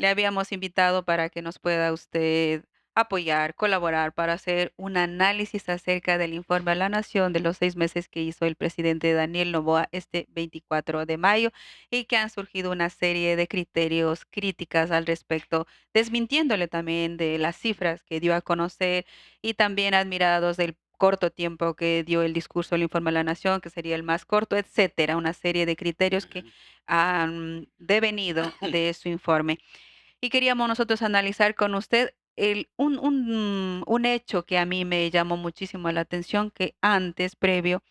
Le habíamos invitado para que nos pueda usted apoyar, colaborar para hacer un análisis acerca del informe a la nación de los 6 meses que hizo el presidente Daniel Noboa este 24 de mayo y que han surgido una serie de criterios críticas al respecto, desmintiéndole también de las cifras que dio a conocer y también admirados del corto tiempo que dio el discurso, el informe a la nación, que sería el más corto, etcétera, una serie de criterios que han devenido de su informe. Y queríamos nosotros analizar con usted un hecho que a mí me llamó muchísimo la atención, que antes, previo,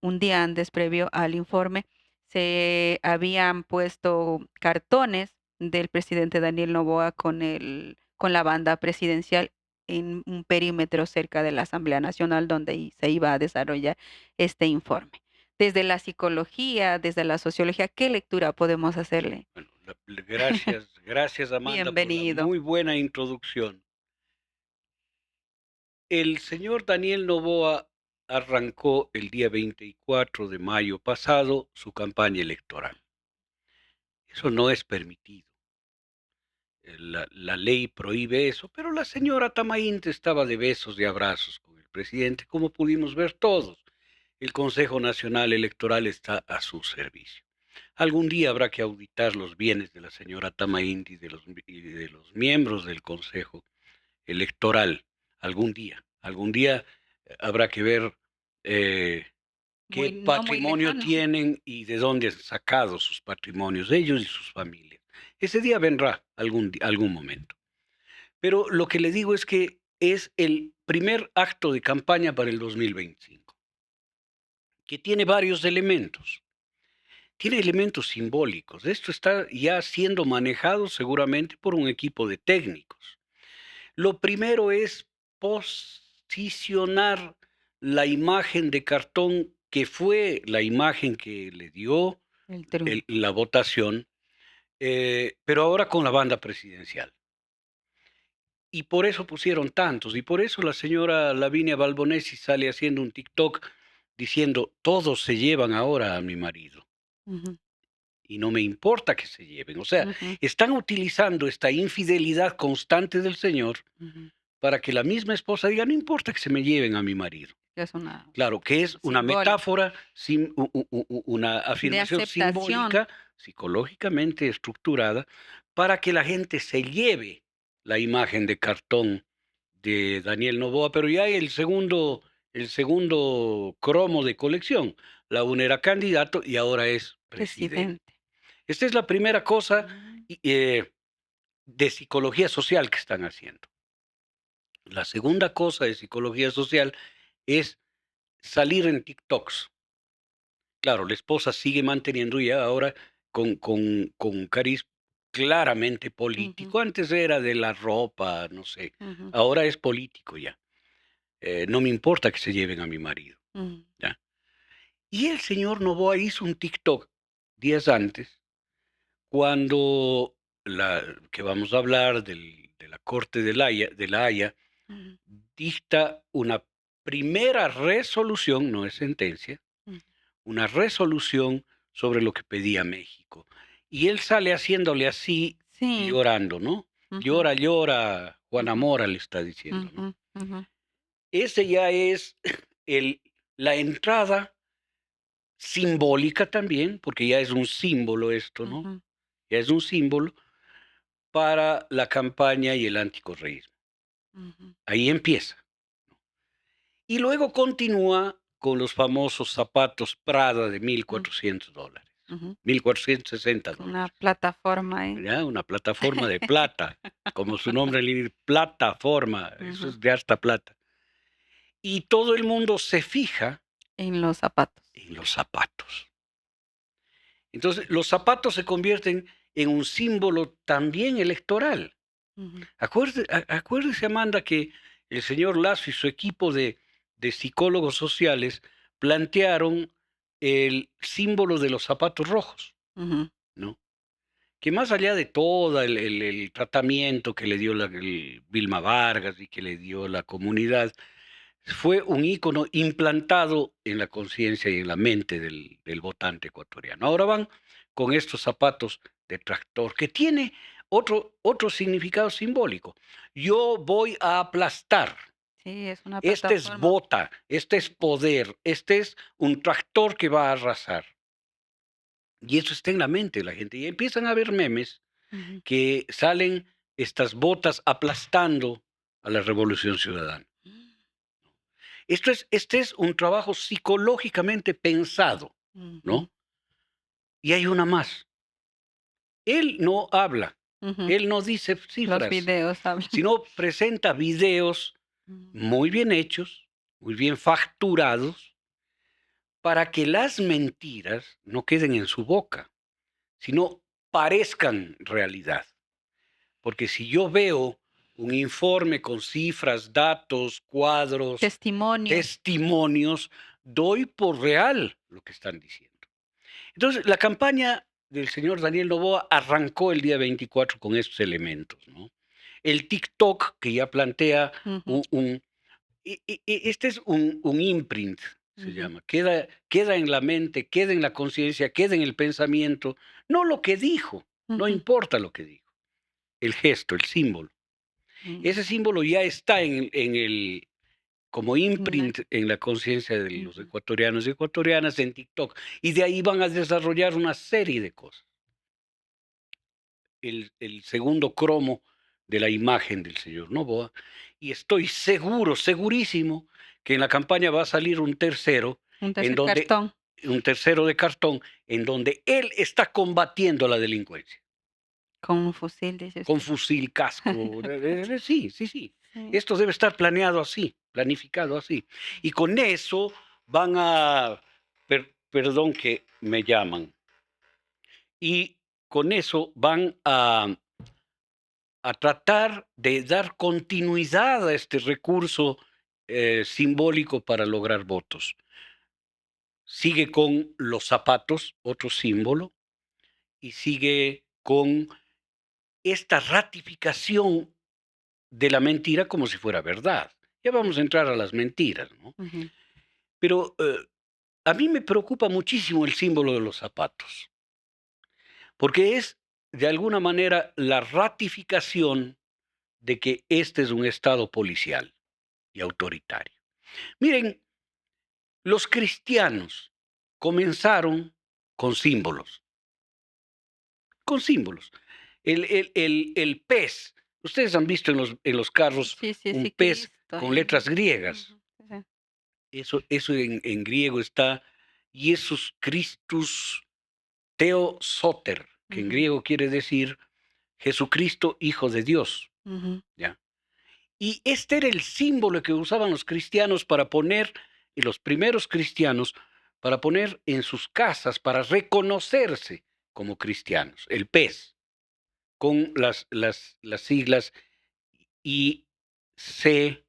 un día antes, previo al informe, se habían puesto cartones del presidente Daniel Noboa con la banda presidencial en un perímetro cerca de la Asamblea Nacional donde se iba a desarrollar este informe. Desde la psicología, desde la sociología, ¿qué lectura podemos hacerle? Bueno, gracias, gracias Amanda por la Bienvenido. muy buena introducción. El señor Daniel Noboa arrancó el día 24 de mayo pasado su campaña electoral. Eso no es permitido. La ley prohíbe eso, pero la señora Tamainte estaba de besos y abrazos con el presidente, como pudimos ver todos. El Consejo Nacional Electoral está a su servicio. Algún día habrá que auditar los bienes de la señora Tamainte y de los miembros del Consejo Electoral. Algún día habrá que ver qué No muy patrimonio lejano. tienen y de dónde han sacado sus patrimonios, ellos y sus familias. Ese día vendrá algún momento. Pero lo que le digo es que es el primer acto de campaña para el 2025, que tiene varios elementos. Tiene elementos simbólicos. Esto está ya siendo manejado seguramente por un equipo de técnicos. Lo primero es posicionar la imagen de cartón que fue la imagen que le dio El triunfo. la votación, pero ahora con la banda presidencial. Y por eso pusieron tantos, y por eso la señora Lavinia Balbonesi sale haciendo un TikTok diciendo, todos se llevan ahora a mi marido. Ujú, Y no me importa que se lleven. O sea, ujú, están utilizando esta infidelidad constante del señor ujú. para que la misma esposa diga, no importa que se me lleven a mi marido. Que es una Claro, que es una simbólico, metáfora, una de afirmación aceptación. simbólica, psicológicamente estructurada, para que la gente se lleve la imagen de cartón de Daniel Noboa, pero ya el segundo cromo de colección. La una era candidato y ahora es presidente. Presidente. Esta es la primera cosa Mm, de psicología social que están haciendo. La segunda cosa de psicología social es salir en TikToks. Claro, la esposa sigue manteniendo ya ahora con un cariz claramente ujú, político. Antes era de la ropa, no sé. ujú, Ahora es político ya. No me importa que se lleven a mi marido. mm, ¿Ya? Y el señor Novoa hizo un TikTok días antes, cuando que vamos a hablar de la Corte de la Haya, ujú, dicta una primera resolución, no es sentencia, ujú. una resolución sobre lo que pedía México. Y él sale haciéndole así y Sí. llorando, ¿no? Ujú, Llora, llora, Juana ujú, Mora le está diciendo, ¿no? ujú, ujú, Ese ya es el, la entrada simbólica también, porque ya es un símbolo esto, ¿no? ujú, Ya es un símbolo para la campaña y el anticorreísmo. ujú, Ahí empieza. Y luego continúa con los famosos zapatos Prada de mm, $1,400, ujú. Una $1,460. plataforma ahí. ¿Ya? Una plataforma de plata, como su nombre le dice, plataforma, eso Ujú. es de harta plata. Y todo el mundo se fija En los zapatos. en los zapatos. Entonces, los zapatos se convierten en un símbolo también electoral. Ujú, Acuérdese, Amanda, que el señor Lazo y su equipo de psicólogos sociales plantearon el símbolo de los zapatos rojos, ujú, ¿no? Que más allá de todo el tratamiento que le dio Vilma Vargas y que le dio la comunidad, fue un ícono implantado en la conciencia y en la mente del votante ecuatoriano. Ahora van con estos zapatos de tractor, que tiene otro significado simbólico. Yo voy a aplastar. Sí, es una Este es plataforma. bota, este es poder, este es un tractor que va a arrasar. Y eso está en la mente de la gente. Y empiezan a haber memes Ujú. que salen estas botas aplastando a la revolución ciudadana. Este es un trabajo psicológicamente pensado, Ujú, ¿no? Y hay una más. Él no habla, ujú. él no dice Los cifras, videos hablan. sino presenta videos Mm, muy bien hechos, muy bien facturados, para que las mentiras no queden en su boca, sino parezcan realidad. Porque si yo veo un informe con cifras, datos, cuadros, testimonios. testimonios, doy por real lo que están diciendo. Entonces, la campaña del señor Daniel Noboa arrancó el día 24 con estos elementos, ¿no? El TikTok, que ya plantea Ujú, un este es un imprint, se ujú, llama. Queda en la mente, queda en la conciencia, queda en el pensamiento. No lo que dijo, no ujú, importa lo que dijo, el gesto, el símbolo. Ese ujú. símbolo ya está en el, como En la- imprint en la conciencia de los ujú, ecuatorianos y ecuatorianas en TikTok. Y de ahí van a desarrollar una serie de cosas. El segundo cromo de la imagen del señor Novoa. Y estoy seguro, segurísimo, que en la campaña va a salir Un en tercer donde, cartón un tercero de cartón, en donde él está combatiendo la delincuencia. con un fusil, dice Con usted. fusil, casco. Sí, sí, sí. Sí. Esto debe estar planeado así, planificado así. Y con eso van a, perdón que me llaman, y con eso van a tratar de dar continuidad a este recurso simbólico para lograr votos. Sigue con los zapatos, otro símbolo, y sigue con esta ratificación de la mentira como si fuera verdad. Ya vamos a entrar a las mentiras, ¿no? Ujú, Pero a mí me preocupa muchísimo el símbolo de los zapatos, porque es de alguna manera la ratificación de que este es un Estado policial y autoritario. Miren, los cristianos comenzaron con símbolos, con símbolos. El pez, ustedes han visto en los carros sí, sí, un sí, pez Cristo con ahí. letras griegas. Ujú, sí, sí. Eso en griego está Jesus Christus Theo Soter, que en Ujú, griego quiere decir Jesucristo, Hijo de Dios. ujú, ¿Ya? Y este era el símbolo que usaban los cristianos para poner, y los primeros cristianos, para poner en sus casas, para reconocerse como cristianos, el pez, con las siglas ICTS,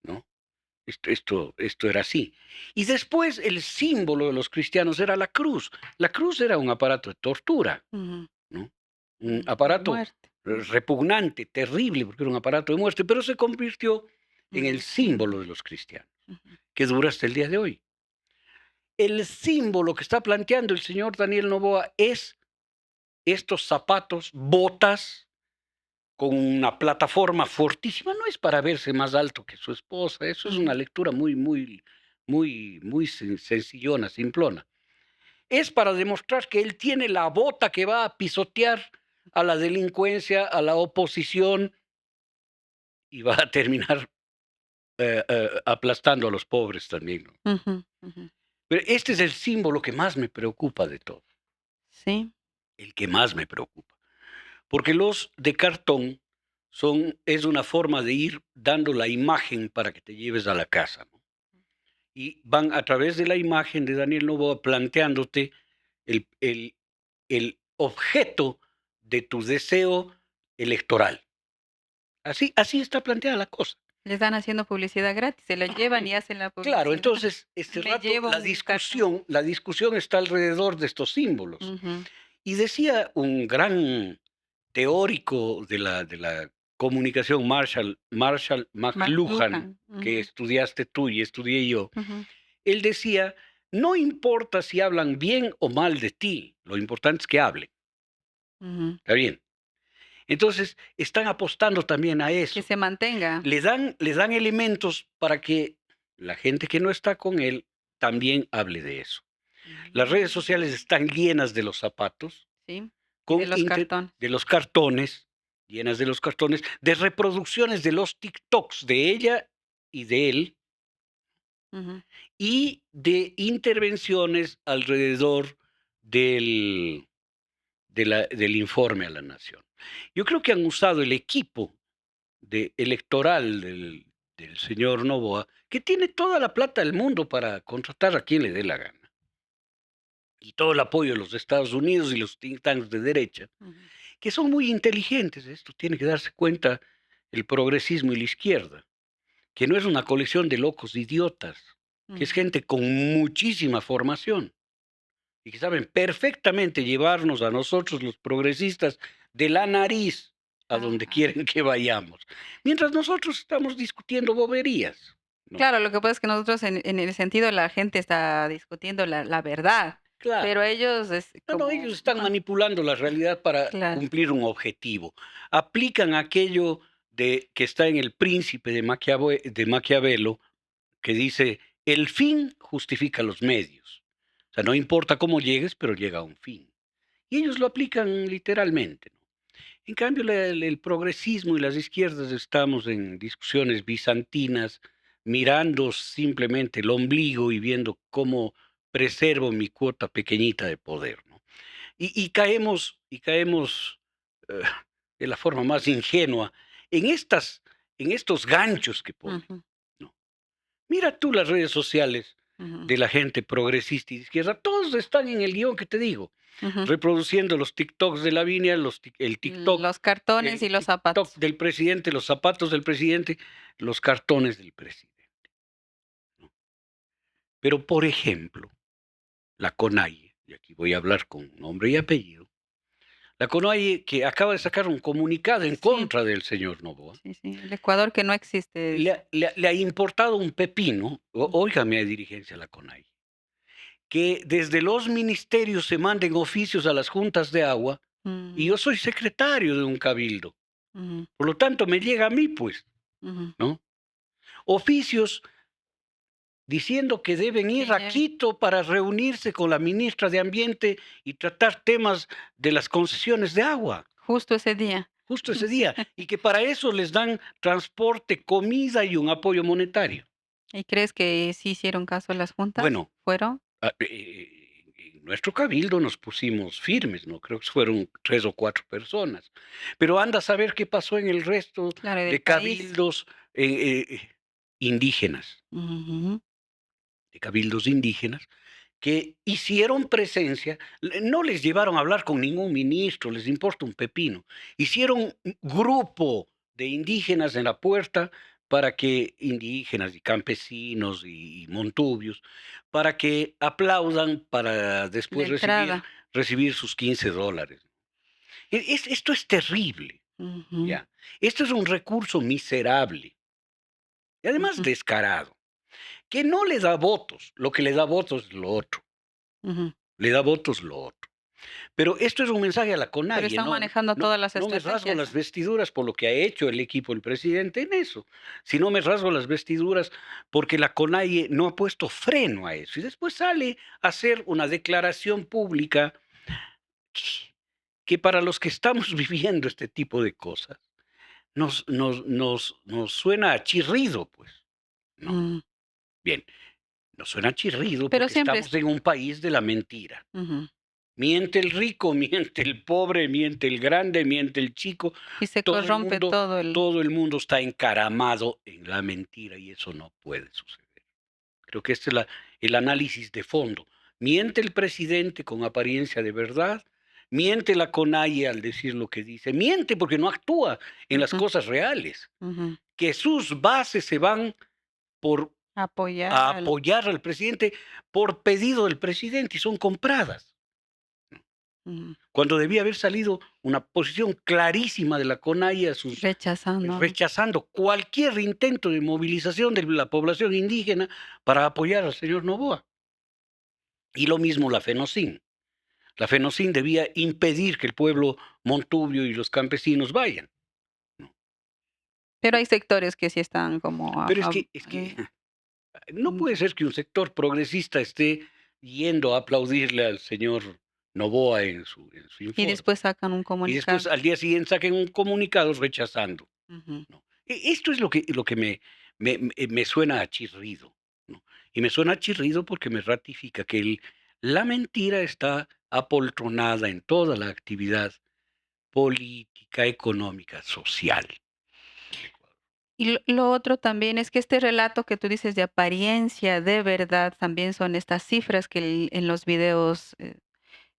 ¿no? Esto era así. Y después el símbolo de los cristianos era la cruz. La cruz era un aparato de tortura, ujú, ¿no? Un de aparato muerte. Ujú, repugnante, terrible, porque era un aparato de muerte, pero se convirtió en en el un símbolo símbolo. de los cristianos, Ujú, que dura hasta el día de hoy. El símbolo que está planteando el señor Daniel Noboa es estos zapatos, botas, con una plataforma fortísima, no es para verse más alto que su esposa, eso es una ujú, lectura muy sencillona, simplona. Es para demostrar que él tiene la bota que va a pisotear a la delincuencia, a la oposición y va a terminar aplastando a los pobres también, ¿no? ujú, ujú. Pero este es el símbolo que más me preocupa de todo, Sí. el que más me preocupa. Porque los de cartón es una forma de ir dando la imagen para que te lleves a la casa, ¿no? Y van a través de la imagen de Daniel Noboa planteándote el, el, el objeto de tu deseo electoral. Así está planteada la cosa. Le están haciendo publicidad gratis, se lo llevan y hacen la Claro, publicidad. entonces, este Me rato llevo un cartón. la discusión está alrededor de estos símbolos. Ujú. Y decía un gran teórico de la comunicación, Marshall McLuhan, McLuhan. que Ujú, estudiaste tú y estudié yo, ujú, él decía No importa si hablan bien o mal de ti, lo importante es que hablen, Ujú. ¿está bien? Entonces, están apostando también a Que eso. se mantenga. Le dan elementos para que la gente que no está con él también hable de eso. Las redes Mm, sociales están llenas de los zapatos, sí, y de con los cartones. de los cartones, llenas de los cartones, de reproducciones de los TikToks de ella y de él, Ujú. y de intervenciones alrededor del, del informe a la nación. Yo creo que han usado el equipo electoral del señor Novoa, que tiene toda la plata del mundo para contratar a quien le dé la gana, y todo el apoyo de los Estados Unidos y los think tanks de derecha, Ujú. que son muy inteligentes. Esto tiene que darse cuenta el progresismo y la izquierda, que no es una colección de locos idiotas, que es Ujú. gente con muchísima formación y que saben perfectamente llevarnos a nosotros los progresistas de la nariz a donde Ajá. quieren que vayamos, mientras nosotros estamos discutiendo boberías, ¿no? Claro, lo que pasa es que nosotros en el sentido la gente está discutiendo la verdad, Claro. pero ellos es No, no, ellos como están manipulando la realidad para claro. cumplir un objetivo. Aplican aquello de que está en El Príncipe de Maquiavelo, que dice: "El fin justifica los medios". O sea, no importa cómo llegues, pero llega a un fin. Y ellos lo aplican literalmente, ¿no? En cambio, el progresismo y las izquierdas estamos en discusiones bizantinas, mirando simplemente el ombligo y viendo cómo preservo mi cuota pequeñita de poder, ¿no? Y caemos eh, de la forma más ingenua en, en estos ganchos que ponen, Ujú, ¿no? Mira tú las redes sociales ujú, de la gente progresista y de izquierda, todos están en el guión que te digo, ujú. reproduciendo los TikToks de Lavinia, Los cartones y el los TikTok zapatos. del presidente, los zapatos del presidente, los cartones del presidente, ¿no? Pero, por ejemplo, la CONAIE, y aquí voy a hablar con nombre y apellido, la CONAIE, que acaba de sacar un comunicado en Sí, contra del señor Noboa, sí, sí, el Ecuador que no existe, dice. le ha importado un pepino, Ujú, óigame a dirigencia a la CONAIE, que desde los ministerios se manden oficios a las juntas de agua, y mm, yo soy secretario de un cabildo. ujú, Por lo tanto, me llega a mí, pues, ujú. ¿no? Oficios diciendo que deben ir Que a lleve. Quito para reunirse con la ministra de Ambiente y tratar temas de las concesiones de agua, Justo ese día. justo ese día, y que para eso les dan transporte, comida y un apoyo monetario. ¿Y crees que sí hicieron caso a las juntas? Bueno, ¿Fueron? en nuestro cabildo nos pusimos firmes, ¿no? Creo que fueron 3 o 4 personas. Pero anda a saber qué pasó en el resto Claro, del de país. cabildos indígenas, Ujú, de cabildos indígenas, que hicieron presencia, no les llevaron a hablar con ningún ministro, les importa un pepino. Hicieron un grupo de indígenas en la puerta para que indígenas y campesinos y montubios, para que aplaudan para la después entrada. recibir sus $15. Esto es terrible, Ujú, ¿ya? Esto es un recurso miserable y además ujú, descarado, que no le da votos, lo que le da votos es lo otro, ujú. le da votos lo otro. Pero esto es un mensaje a la Pero CONAIE, están manejando todas las no me rasgo estrategias. las vestiduras por lo que ha hecho el equipo del presidente en eso, sino me rasgo las vestiduras porque la CONAIE no ha puesto freno a eso. Y después sale a hacer una declaración pública que, que para los que estamos viviendo este tipo de cosas, nos suena a chirrido, pues, ¿no? Mm, Bien, nos suena a chirrido pero porque siempre es estamos en un país de la mentira. ujú. Miente el rico, miente el pobre, miente el grande, miente el chico. Y se Todo el corrompe mundo, todo el todo el mundo está encaramado en la mentira y eso no puede suceder. Creo que este es el análisis de fondo. Miente el presidente con apariencia de verdad, miente la CONAIE al decir lo que dice, miente porque no actúa en las ujú, cosas reales, ujú. que sus bases se van por Apoyar a al apoyar al presidente por pedido del presidente y son compradas. ujú, Cuando debía haber salido una posición clarísima de la CONAIE rechazando. rechazando cualquier intento de movilización de la población indígena para apoyar al señor Noboa. Y lo mismo la FENOCIN. La FENOCIN debía impedir que el pueblo montubio y los campesinos vayan, ¿no? Pero hay sectores que sí están como Pero es que no puede mm, ser que un sector progresista esté yendo a aplaudirle al señor Noboa en su y informe, después sacan un y después comunicado. al día siguiente saquen un comunicado rechazando, Ujú. ¿no? Esto es lo que me suena a chirrido, ¿no? Y me suena a chirrido porque me ratifica que la mentira está apoltronada en toda la actividad política, económica, social del Ecuador. Y lo otro también es que este relato que tú dices de apariencia, de verdad, también son estas cifras que en los videos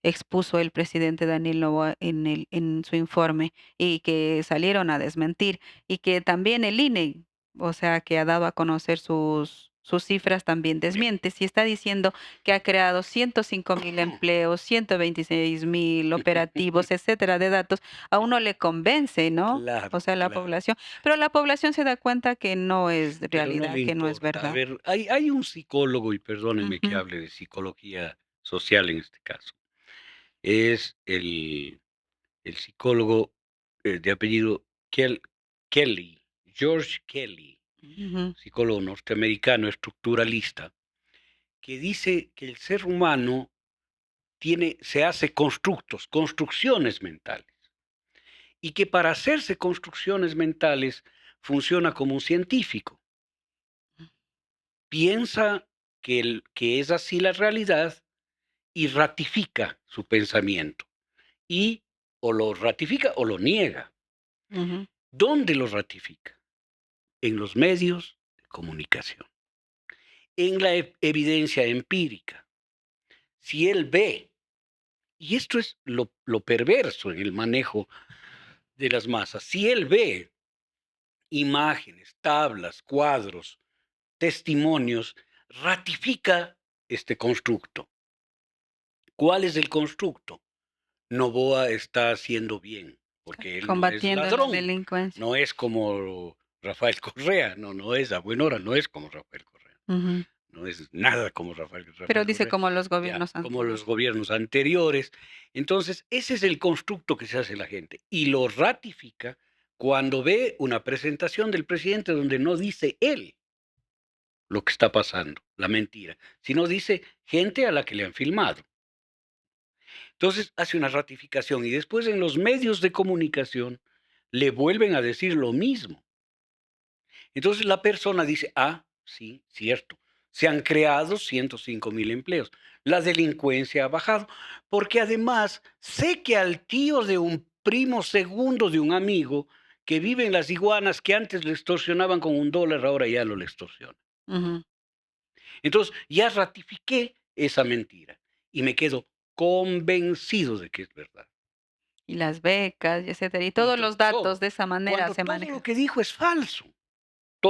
expuso el presidente Daniel Noboa en su informe y que salieron a desmentir y que también el INE, o sea, que ha dado a conocer sus cifras, también desmiente. Si está diciendo que ha creado 105.000 empleos, 126.000 operativos, etcétera, de datos, a uno le convence, ¿no? O Claro, sea, la claro. población, pero la población se da cuenta que no es Pero no realidad, le que no es importa. A verdad. ver, hay un psicólogo, y perdónenme que Ujú, hable de psicología social en este caso. Es el psicólogo de apellido Kelly, George Kelly, ujú, psicólogo norteamericano estructuralista, que dice que el ser humano se hace construcciones mentales, y que para hacerse construcciones mentales funciona como un científico. Piensa que es así la realidad y ratifica su pensamiento. Y o lo ratifica o lo niega. ujú. ¿Dónde lo ratifica? En los medios de comunicación, en la evidencia empírica. Si él ve, y esto es lo perverso en el manejo de las masas, si él ve imágenes, tablas, cuadros, testimonios, ratifica este constructo. ¿Cuál es el constructo? Noboa está haciendo bien, porque él no es Combatiendo la ladrón, delincuencia. no es como Rafael Correa, no, no es a buena hora, no es como Rafael Correa, Ujú. no es nada como Pero Rafael dice Correa, como los ya, gobiernos como los antiguos. gobiernos anteriores. Entonces, ese es el constructo que se hace la gente y lo ratifica cuando ve una presentación del presidente donde no dice él lo que está pasando, la mentira, sino dice gente a la que le han filmado. Entonces hace una ratificación y después en los medios de comunicación le vuelven a decir lo mismo. Entonces la persona dice, ah, sí, cierto, se han creado 105.000 empleos. La delincuencia ha bajado, porque además sé que al tío de un primo segundo de un amigo que vive en las iguanas, que antes le extorsionaban con $1, ahora ya no le extorsionan. Ujú. Entonces ya ratifiqué esa mentira y me quedo convencido de que es verdad. Y las becas, y etcétera. Y Y todos los datos todo. de esa manera Cuando se todo lo manejan. que dijo es falso.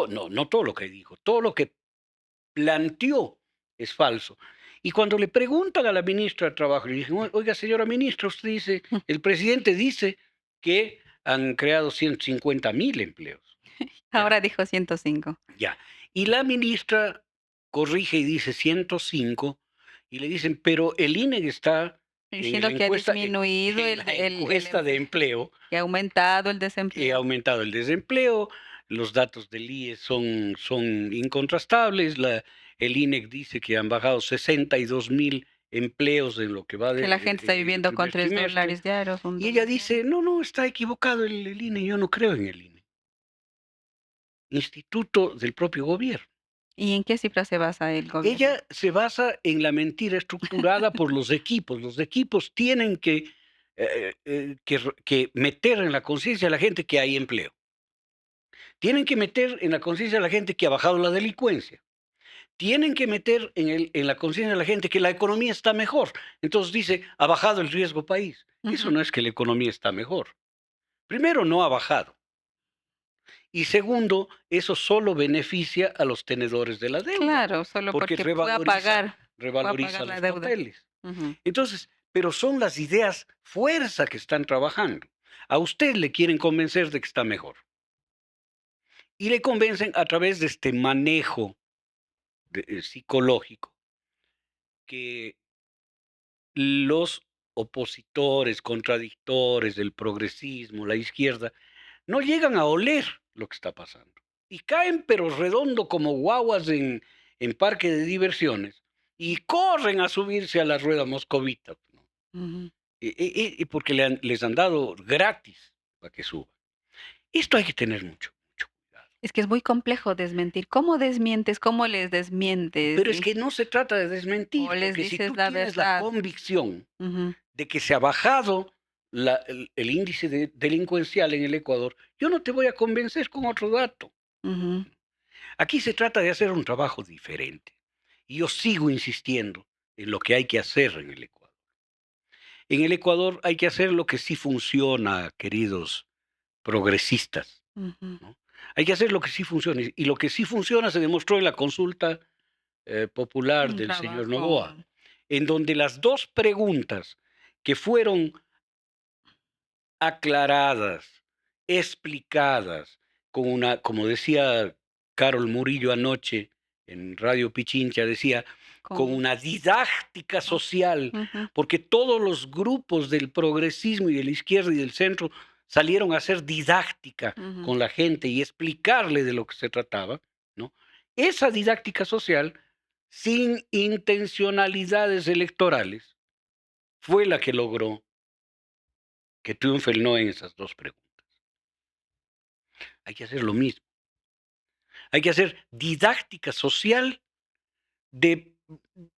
No, no todo lo que dijo, todo lo que planteó es falso. Y cuando le preguntan a la ministra de Trabajo, le dicen, oiga, señora ministra, usted dice, el presidente dice que han creado 150.000 empleos. ¿Ya? Ahora dijo 105. Ya. Y la ministra corrige y dice 105 y le dicen, pero el INE está en la Diciendo que ha encuesta, disminuido en la encuesta de empleo. que ha aumentado el Ha desempleo. aumentado el desempleo, los datos del IES son incontrastables, el INEC dice que han bajado 62.000 empleos en lo que va Que la gente está en el viviendo con primer trimestre, $3 diarios, un y ella dólar diario. dice, no, no, está equivocado el INE, yo no creo en el INE, instituto del propio gobierno. ¿Y en qué cifra se basa el gobierno? Ella se basa en la mentira estructurada por los equipos tienen que meter en la conciencia de la gente que hay empleo. Tienen que meter en la conciencia de la gente que ha bajado la delincuencia. Tienen que meter en la conciencia de la gente que la economía está mejor. Entonces dice, ha bajado el riesgo país. Eso Ujú. no es que la economía está mejor. Primero, no ha bajado. Y segundo, eso solo beneficia a los tenedores de la deuda, Claro, solo porque porque fue a pagar revaloriza la los deuda. papeles. Ujú. Entonces, pero son las ideas fuerza que están trabajando. A usted le quieren convencer de que está mejor. Y le convencen a través de este manejo psicológico, que los opositores, contradictores del progresismo, la izquierda, no llegan a oler lo que está pasando. Y caen pero redondo como guaguas en parque de diversiones y corren a subirse a la rueda moscovita, ¿no? Ujú. Porque les han dado gratis para que suban. Esto hay que tener mucho, mucho cuidado. Es que es muy complejo desmentir. ¿Cómo desmientes? ¿Cómo les desmientes? Pero es que no se trata de O desmentir, les porque si dices tú la tienes la verdad. convicción Ujú, de que se ha bajado el índice delincuencial en el Ecuador, yo no te voy a convencer con otro dato. ujú, Aquí se trata de hacer un trabajo diferente. Y yo sigo insistiendo en lo que hay que hacer en el Ecuador. En el Ecuador hay que hacer lo que sí funciona, queridos progresistas, ujú. ¿no? Hay que hacer lo que sí funciona. Y lo que sí funciona se demostró en la consulta popular Un del señor trabajo. Noboa, en donde las dos preguntas que fueron aclaradas, explicadas, con una, como decía Carol Murillo anoche en Radio Pichincha, decía, con Con una didáctica social, ujú, porque todos los grupos del progresismo y de la izquierda y del centro salieron a hacer didáctica ujú, con la gente y explicarle de lo que se trataba, ¿no? Esa didáctica social, sin intencionalidades electorales, fue la que logró que triunfe el no en esas dos preguntas. Hay que hacer lo mismo. Hay que hacer didáctica social de,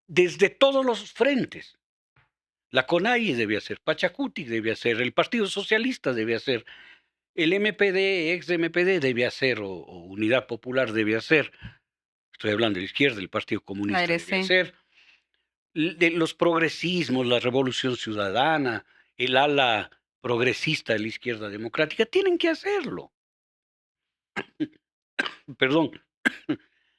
desde todos los frentes. La CONAIE debe hacer, Pachacuti debe hacer, el Partido Socialista debe hacer, el MPD, ex MPD debe hacer, o Unidad Popular debe hacer, estoy hablando de la izquierda, el Partido la Comunista debe RC. hacer, de los progresismos, la Revolución Ciudadana, el ala progresista de la izquierda democrática, tienen que hacerlo. Perdón,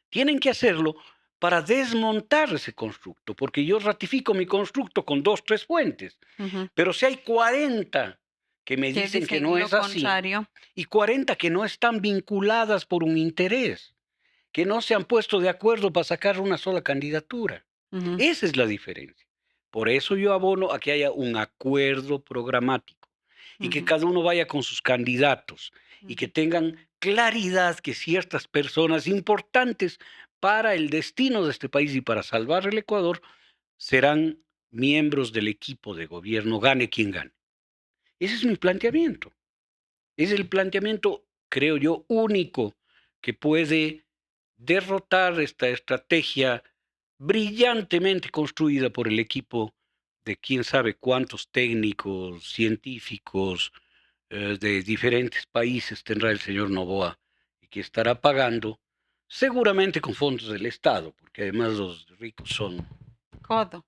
tienen que hacerlo para desmontar ese constructo, porque yo ratifico mi constructo con dos, tres fuentes, Ujú. pero si hay 40 que me Que dicen que no dicen lo es así contrario. y 40 que no están vinculadas por un interés, que no se han puesto de acuerdo para sacar una sola candidatura. Ujú, Esa es la diferencia. Por eso yo abono a que haya un acuerdo programático y que ujú, cada uno vaya con sus candidatos y que ujú, tengan claridad que ciertas personas importantes para el destino de este país y para salvar el Ecuador serán miembros del equipo de gobierno, gane quien gane. Ese es mi planteamiento. Es el planteamiento, creo yo, único que puede derrotar esta estrategia brillantemente construida por el equipo de quién sabe cuántos técnicos, científicos de diferentes países tendrá el señor Noboa y que estará pagando seguramente con fondos del Estado, porque además los ricos son... codo.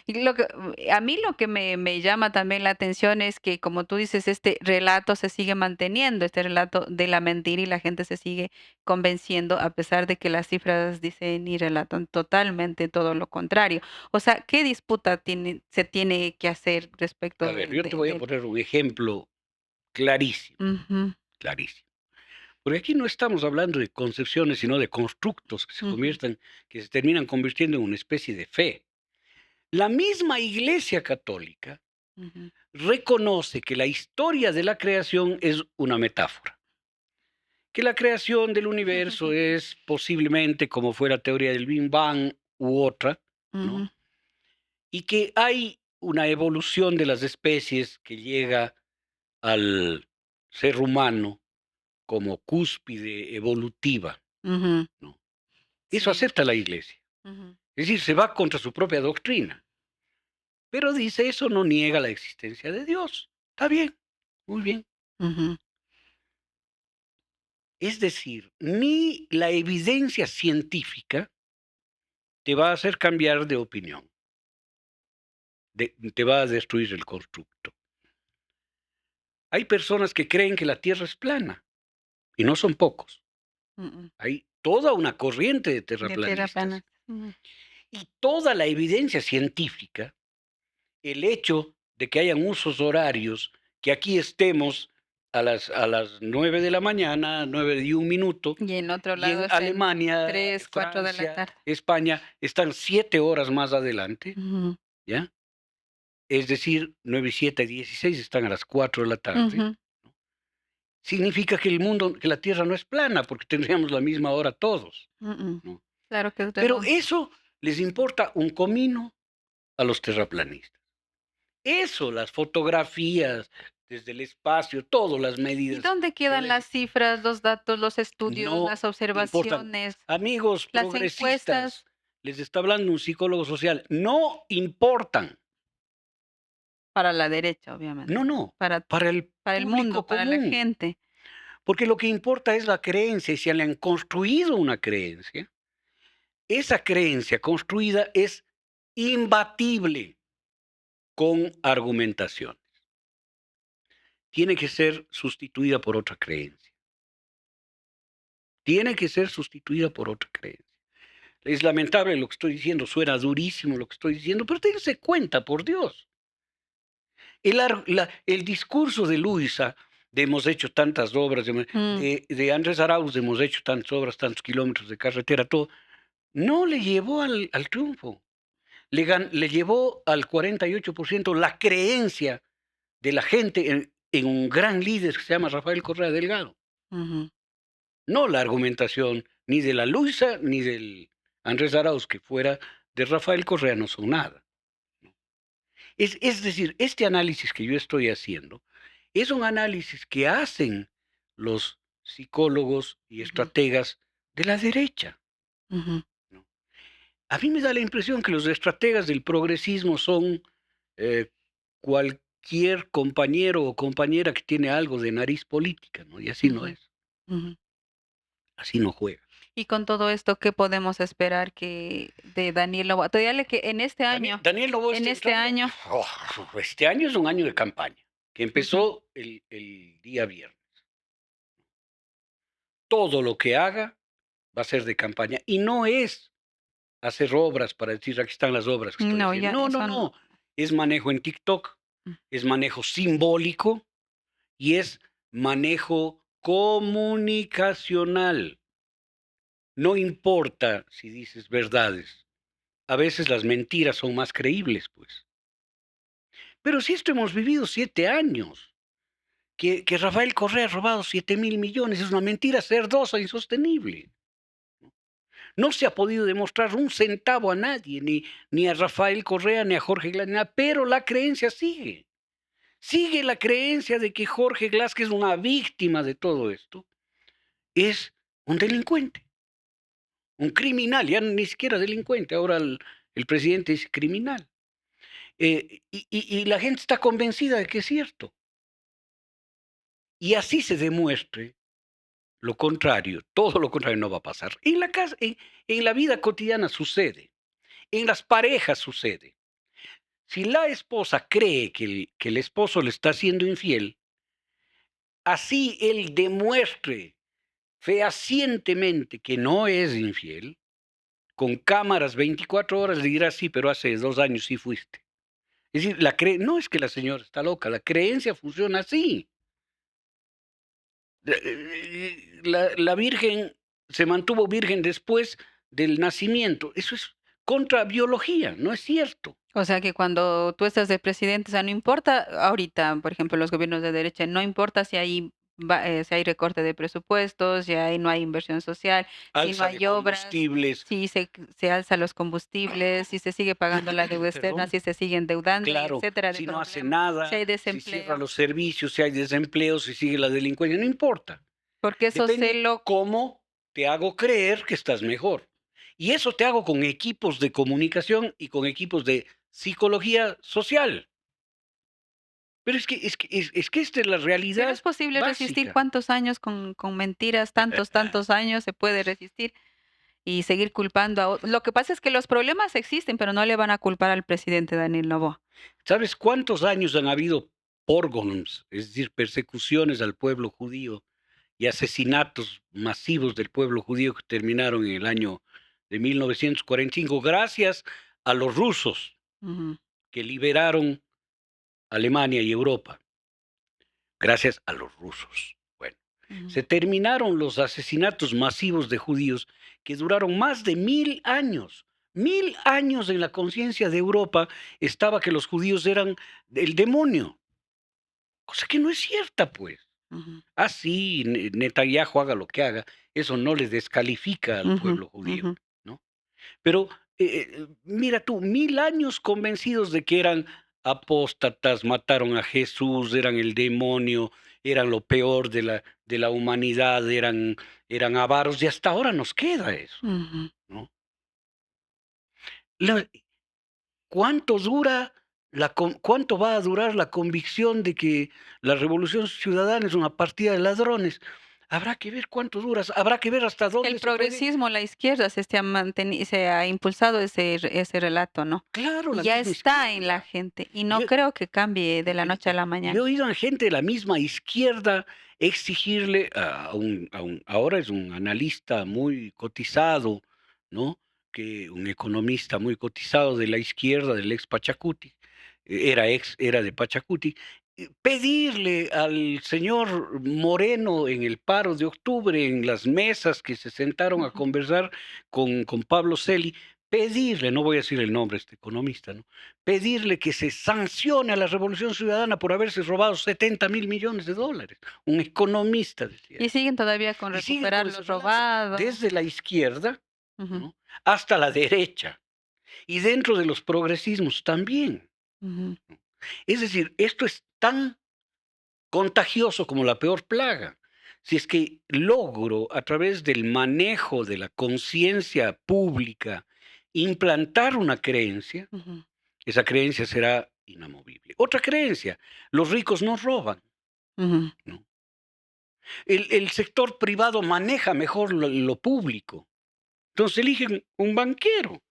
Y a mí lo que me llama también la atención es que, como tú dices, este relato se sigue manteniendo, este relato de la mentira y la gente se sigue convenciendo a pesar de que las cifras dicen y relatan totalmente todo lo contrario. O sea, ¿qué disputa se tiene que hacer A respecto ver, yo te voy a del poner un ejemplo clarísimo, ujú, clarísimo. Porque aquí no estamos hablando de concepciones, sino de constructos ujú, que se terminan convirtiendo en una especie de fe. La misma Iglesia Católica ujú, reconoce que la historia de la creación es una metáfora, que la creación del universo es posiblemente como fue la teoría del Big Bang u otra, ¿no? ujú, Y que hay una evolución de las especies que llega al ser humano como cúspide evolutiva, ujú, ¿no? Eso sí, acepta la Iglesia. ujú, Es decir, se va contra su propia doctrina. Pero dice, eso no niega la existencia de Dios. Está bien, muy bien. ujú. Es decir, ni la evidencia científica te va a hacer cambiar de opinión, te va a destruir el constructo. Hay personas que creen que la Tierra es plana, y no son pocos. Mm, Hay toda una corriente de de tierra plana. terraplanistas. Ujú, Y toda la evidencia científica, el hecho de que hayan usos horarios, que aquí estemos a las 9 de la mañana, 9:01, Y en otro y lado en es en Alemania, 3, 4 de la Francia, tarde. España están 7 horas más adelante, Ujú, ¿ya? Es decir, 9 y 7, 16, están a las 4 de la tarde. ujú, Significa que el mundo, que la Tierra no es plana, porque tendríamos la misma hora todos, mm. ¿no? Claro que es Pero redondo. eso les importa un comino a los terraplanistas. Eso, las fotografías desde el espacio, todas las ¿Y medidas dónde quedan las geológicas, cifras, los datos, los estudios, no las importan. observaciones, Amigos las encuestas progresistas, les está hablando un psicólogo social, no importan. para la derecha, obviamente, No, no, para para el para el mundo, público para la común. gente? Porque lo que importa es la creencia, y si le han construido una creencia, esa creencia construida es imbatible con argumentación. Tiene que ser sustituida por otra creencia. Tiene que ser sustituida por otra creencia. Es lamentable lo que estoy diciendo, suena durísimo lo que estoy diciendo, pero ténganse cuenta, por Dios. El discurso de Luisa, de hemos hecho tantas obras, Mm, de Andrés Arauz, de hemos hecho tantas obras, tantos kilómetros de carretera, todo, no le llevó al triunfo. Le llevó al 48% la creencia de la gente en un gran líder que se llama Rafael Correa Delgado. ujú, No la argumentación ni de la Luisa ni del Andrés Arauz, que fuera de Rafael Correa no son nada. Es decir, este análisis que yo estoy haciendo es un análisis que hacen los psicólogos y ujú, estrategas de la derecha, ujú, ¿no? A mí me da la impresión que los estrategas del progresismo son eh, cualquier compañero o compañera que tiene algo de nariz política, ¿no? Y así no ujú, es, ujú. así no juega. Y con todo esto, ¿qué podemos esperar que de Daniel Noboa? Todavía le que Daniel Noboa en está este entrando. año, Oh, este año es un año de campaña, que ujú, empezó el día viernes. Todo lo que haga va a ser de campaña. Y no es hacer obras para decir, aquí están las obras que estoy no, haciendo. ya No, no, eso no. no. Es manejo en TikTok, Mm, es manejo simbólico y es manejo comunicacional. No importa si dices verdades. A veces las mentiras son más creíbles, pues. Pero si esto hemos vivido 7 años, que Rafael Correa ha robado 7.000 millones, es una mentira cerdosa, insostenible. No se ha podido demostrar un centavo a nadie, ni a Rafael Correa, ni a Jorge Glass, pero la creencia sigue. Sigue la creencia de que Jorge Glass, que es una víctima de todo esto, es un delincuente, un criminal, ya ni siquiera delincuente, ahora el presidente es criminal. Y la gente está convencida de que es cierto. Y así se demuestre lo contrario, todo lo contrario no va a pasar. En la vida cotidiana sucede, en las parejas sucede. Si la esposa cree que el esposo le está siendo infiel, así él demuestre fehacientemente que no es infiel, con cámaras 24 horas le dirá sí, pero hace 2 años sí fuiste. Es decir, no es que la señora está loca, la creencia funciona así. La Virgen se mantuvo virgen después del nacimiento. Eso es contra biología, no es cierto. o sea, que cuando tú estás de presidente, o sea, no importa ahorita, por ejemplo, los gobiernos de derecha, no importa si hay recorte de presupuestos, no hay inversión social, si no Alza de hay obras, combustibles, si se alza los combustibles, si se sigue pagando la deuda externa, perdón. si se sigue endeudando y Claro, etcétera de si no hace problemas, si nada, hay si cierra desempleo, los servicios, si hay desempleo, si sigue la delincuencia, no importa. porque eso se Depende lo cómo te hago creer que estás mejor. Y eso te hago con equipos de comunicación y con equipos de psicología social. Pero es que esta es la pero realidad es posible resistir básica. cuántos años con mentiras, tantos años se puede resistir. Y seguir culpando a lo que pasa es que los problemas existen, pero no le van a culpar al presidente Daniel Noboa. ¿Sabes cuántos años han habido pogroms, es decir, persecuciones al pueblo judío y asesinatos masivos del pueblo judío que terminaron en el año de 1945, gracias a los rusos Ujú, que liberaron Alemania y Europa? gracias a los rusos. Bueno, Ujú, se terminaron los asesinatos masivos de judíos que duraron más de 1000 años. 1000 años en la conciencia de Europa estaba que los judíos eran el demonio, cosa que no es cierta, pues. ujú, Así Netanyahu haga lo que haga, eso no les descalifica al ujú, pueblo judío, ujú, ¿no? Pero, mira tú, 1000 años convencidos de que eran apóstatas, mataron a Jesús, eran el demonio, eran lo peor de la humanidad, eran avaros, y hasta ahora nos queda eso, ujú. ¿no? La ¿Cuánto va a durar la convicción de que la revolución ciudadana es una partida de ladrones? Habrá que ver cuánto dura, habrá que ver hasta El dónde se puede. progresismo, la izquierda se ha impulsado ese relato, ¿no? Claro, Y la ya misma está en la izquierda. gente, y Yo no creo que cambie de la noche a la yo he mañana. oído a gente de la misma izquierda exigirle ahora es un analista muy cotizado, ¿no? Que un economista muy cotizado de la izquierda, del ex Pachacuti, era de Pachacuti, pedirle al señor Moreno en el paro de octubre, en las mesas que se sentaron a Ujú, conversar con Pablo Celi, pedirle, no voy a decir el nombre de este economista, ¿no? Pedirle que se sancione a la Revolución Ciudadana por haberse robado 70.000 millones de dólares. Un economista decía y eso. siguen todavía con Y siguen con recuperar ese lo relato, robado. desde la izquierda, Ujú, ¿no? Hasta la derecha, y dentro de los progresismos también. ujú, Es decir, esto es tan contagioso como la peor plaga. Si es que logro, a través del manejo de la conciencia pública, implantar una creencia, ujú, esa creencia será inamovible. Otra creencia, los ricos no roban, ujú. ¿no? El sector privado maneja mejor lo público. Entonces eligen un banquero,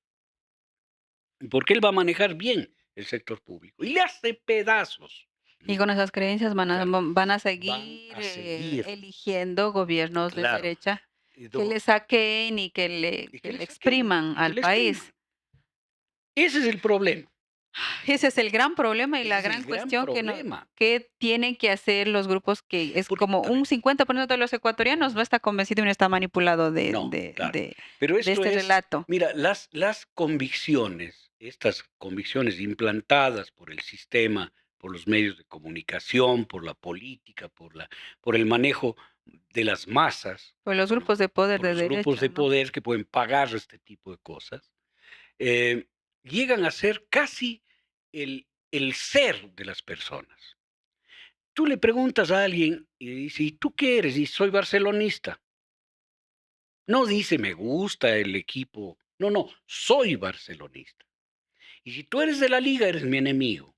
porque él va a manejar bien el sector público y le hace pedazos, Y ¿no? con esas creencias Claro, van a van seguir, a seguir, eligiendo gobiernos de claro, derecha y que do- le saquen y y que que le le saquen expriman y que al le expriman. país. Ese es el problema, Ese es el gran problema y ese la es el gran gran cuestión problema, que tienen que hacer los grupos que es porque, como a ver, un 50% de los ecuatorianos no está convencido y no está manipulado no, claro. Pero de esto este es, relato. mira, las convicciones, estas convicciones implantadas por el sistema, por los medios de comunicación, por la política, por el manejo de las masas, Por los ¿no? grupos de poder Por de los grupos derecha, de ¿no? poder que pueden pagar este tipo de cosas, eh, llegan a ser casi el ser de las personas. Tú le preguntas a alguien y dice: "¿Y tú qué eres?". Y soy barcelonista. No dice: "Me gusta el equipo". No, no, soy barcelonista. Y si tú eres de la Liga, eres mi enemigo.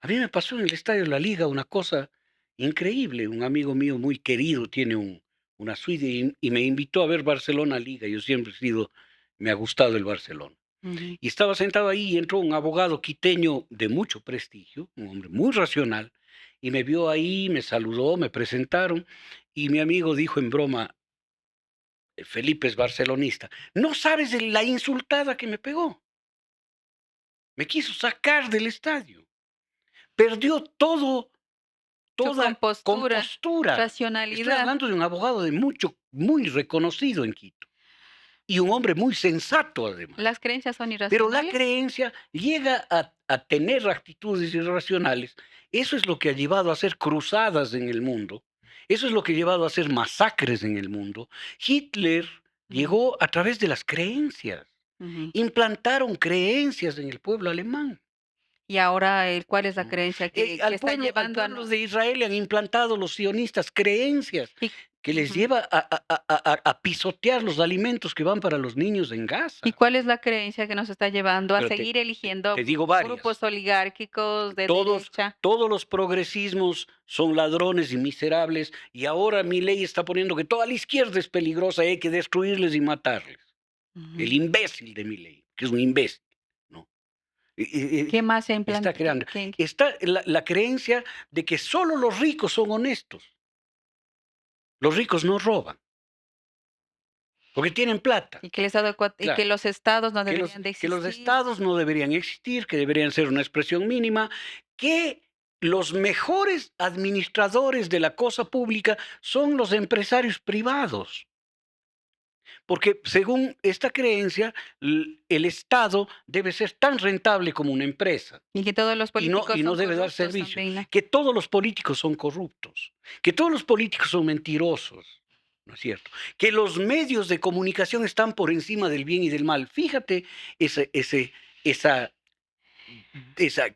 A mí me pasó en el estadio de la Liga una cosa increíble. Un amigo mío muy querido tiene una suite y me invitó a ver Barcelona Liga. Yo siempre he sido, me ha gustado el Barcelona. Ujú. Y estaba sentado ahí y entró un abogado quiteño de mucho prestigio, un hombre muy racional, y me vio ahí, me saludó, me presentaron, y mi amigo dijo en broma: Felipe es barcelonista. No sabes de la insultada que me pegó. Me quiso sacar del estadio. Perdió Su toda compostura, compostura. Estoy racionalidad. hablando de un abogado de mucho, muy reconocido en Quito. Y un hombre muy sensato además. Las creencias son Pero la irracionales. creencia llega a tener actitudes irracionales. Eso es lo que ha llevado a hacer cruzadas en el mundo. Eso es lo que ha llevado a hacer masacres en el mundo. Hitler Ujú, llegó a través de las creencias. ujú. Implantaron creencias en el pueblo alemán, Y ahora, ¿cuál es la ¿no? creencia que Al está pueblo, al llevando a pueblo no de Israel le han implantado los sionistas creencias y que les ujú. lleva a pisotear los alimentos que van para los niños en ¿Y Gaza. cuál es la creencia que nos está llevando a Pero seguir eligiendo te digo varias. grupos oligárquicos de Todos, derecha? todos los progresismos son ladrones y miserables, y ahora mi ley está poniendo que toda la izquierda es peligrosa y hay que destruirles y matarles. El Ujú. imbécil de mi ley, que es un imbécil, ¿no? ¿Qué más se Está implanta? creando. Está la creencia de que solo los ricos son honestos. Los ricos no roban, porque tienen plata. Y que el Estado y Claro. que los estados no Que los, deberían de que los existir? estados no deberían existir, que deberían ser una expresión mínima, que los mejores administradores de la cosa pública son los empresarios privados. Porque según esta creencia, el Estado debe ser tan rentable como una empresa Y que todos los y no, políticos y no son debe dar corruptos servicio. también, ¿no? Que todos los políticos son corruptos, que todos los políticos son mentirosos, ¿no es cierto? Que los medios de comunicación están por encima del bien y del mal. Fíjate esa,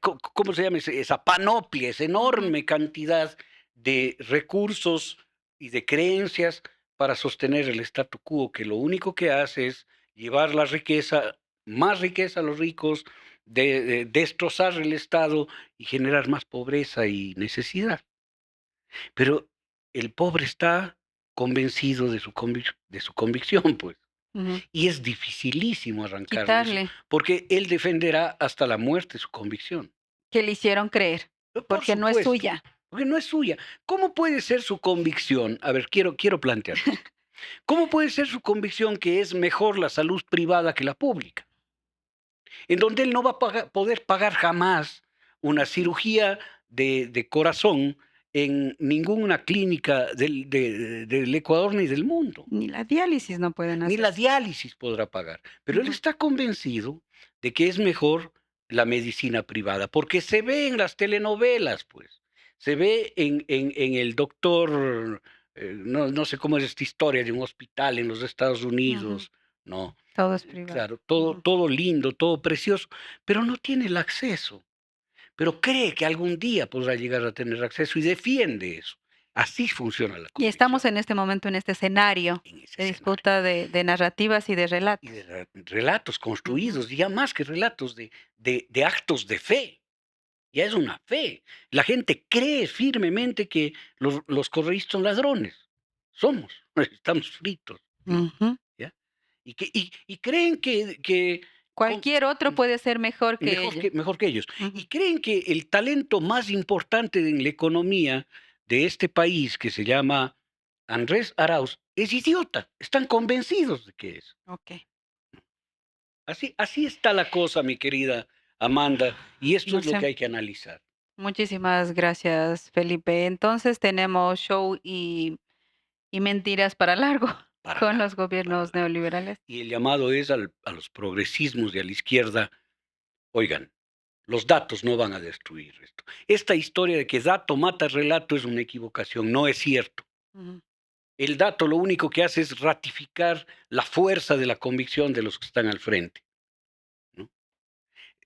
¿cómo se llama? Esa panoplia, esa Ujú. enorme cantidad de recursos y de creencias para sostener el statu quo, que lo único que hace es llevar la riqueza, más riqueza a los ricos, de destrozar el Estado y generar más pobreza y necesidad. Pero el pobre está convencido de su convicción, pues. Ujú. Y es dificilísimo arrancarle eso, Quitarle, porque él defenderá hasta la muerte su convicción. que le hicieron creer, Por porque no es supuesto, suya. porque no es suya. ¿Cómo puede ser su convicción? A ver, quiero plantear esto. ¿Cómo puede ser su convicción que es mejor la salud privada que la pública? En donde él no va a poder pagar jamás una cirugía de corazón en ninguna clínica del Ecuador ni del mundo. Ni la diálisis no pueden Ni la hacer. diálisis podrá pagar. Pero él Ujú. está convencido de que es mejor la medicina privada, porque se ve en las telenovelas, pues. Se ve en el doctor, no sé cómo es esta historia de un hospital en los Estados Ujú. Unidos, ¿no? Todo es privado. Claro, Ujú. todo lindo, todo precioso, pero no tiene el acceso. Pero cree que algún día podrá llegar a tener acceso y defiende eso. Así funciona la Y convicción estamos en este momento en este escenario en ese de escenario. disputa de narrativas y de Y relatos. de relatos Ujú. construidos, y ya más que relatos de actos de fe, ya es una fe. La gente cree firmemente que los correístas son ladrones. Somos, estamos fritos, Ujú. ¿ya? Y creen que Cualquier otro puede ser mejor que ellos. mejor que ellos. Ujú. Y creen que el talento más importante en la economía de este país, que se llama Andrés Arauz, es idiota. Están convencidos de que es. Okey. Así está la cosa, mi querida Amanda, y esto No es lo sé. que hay que analizar. Muchísimas gracias, Felipe. Entonces tenemos show y mentiras para largo Para con largo, los para gobiernos largo. neoliberales. Y el llamado es a los progresismos de a la izquierda, oigan, los datos no van a destruir esto. Esta historia de que dato mata relato es una equivocación, no es cierto. Ujú. El dato lo único que hace es ratificar la fuerza de la convicción de los que están al frente, ¿no?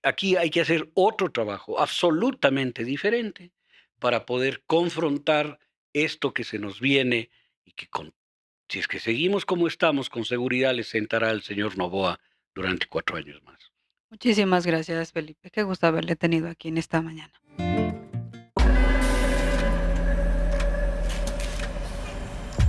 Aquí hay que hacer otro trabajo absolutamente diferente para poder confrontar esto que se nos viene y que si es que seguimos como estamos, con seguridad les sentará el señor Noboa durante 4 años más. Muchísimas gracias, Felipe. Qué gusto haberle tenido aquí en esta mañana.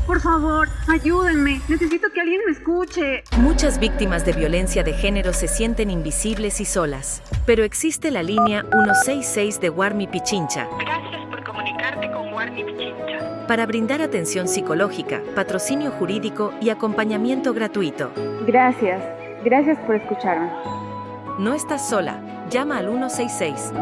Por favor, ayúdenme. Necesito que alguien me escuche. Muchas víctimas de violencia de género se sienten invisibles y solas, pero existe la línea 166 de Warmi Pichincha Gracias por comunicarte con Warmi Pichincha. para brindar atención psicológica, patrocinio jurídico y acompañamiento gratuito. Gracias. Gracias por escucharme. No estás sola, llama al 166.